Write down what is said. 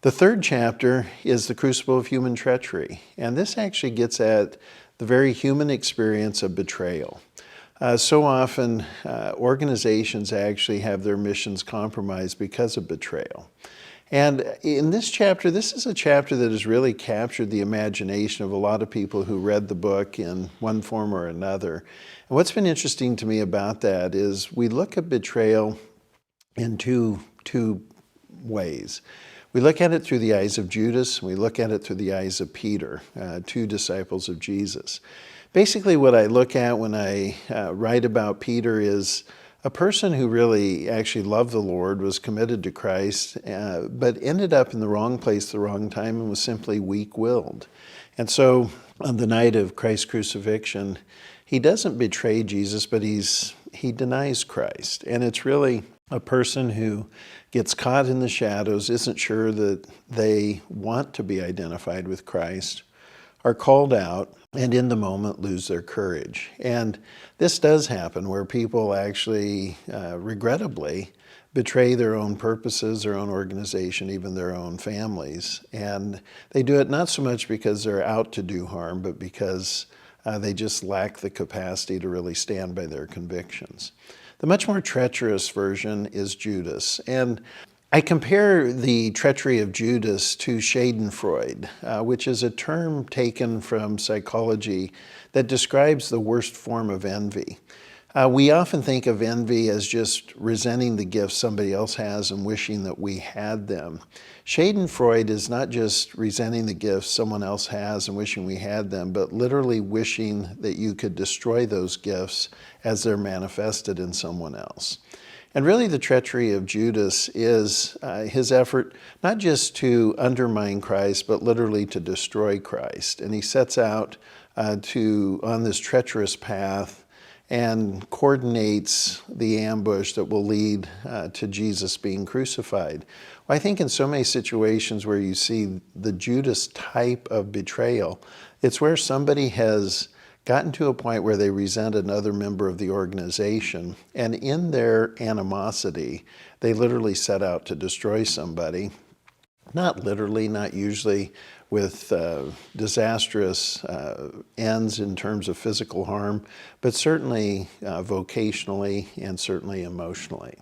The third chapter is the Crucible of Human Treachery, and this actually gets at the very human experience of betrayal. So often, organizations actually have their missions compromised because of betrayal. And in this chapter, this is a chapter that has really captured the imagination of a lot of people who read the book in one form or another. And what's been interesting to me about that is we look at betrayal in two ways. We look at it through the eyes of Judas, and we look at it through the eyes of Peter, two disciples of Jesus. Basically, what I look at when I write about Peter is a person who really actually loved the Lord, was committed to Christ, but ended up in the wrong place at the wrong time and was simply weak-willed. And so on the night of Christ's crucifixion, he doesn't betray Jesus, but he denies Christ. And it's really a person who gets caught in the shadows, isn't sure that they want to be identified with Christ, are called out, and in the moment lose their courage. And this does happen where people actually, regrettably, betray their own purposes, their own organization, even their own families. And they do it not so much because they're out to do harm, but because they just lack the capacity to really stand by their convictions. The much more treacherous version is Judas. And I compare the treachery of Judas to schadenfreude, which is a term taken from psychology that describes the worst form of envy. We often think of envy as just resenting the gifts somebody else has and wishing that we had them. Schadenfreude is not just resenting the gifts someone else has and wishing we had them, but literally wishing that you could destroy those gifts as they're manifested in someone else. And really the treachery of Judas is his effort not just to undermine Christ, but literally to destroy Christ. And he sets out on this treacherous path and coordinates the ambush that will lead to Jesus being crucified. Well, I think in so many situations where you see the Judas type of betrayal, it's where somebody has gotten to a point where they resent another member of the organization, and in their animosity, they literally set out to destroy somebody. Not literally, not usually with disastrous ends in terms of physical harm, but certainly vocationally and certainly emotionally.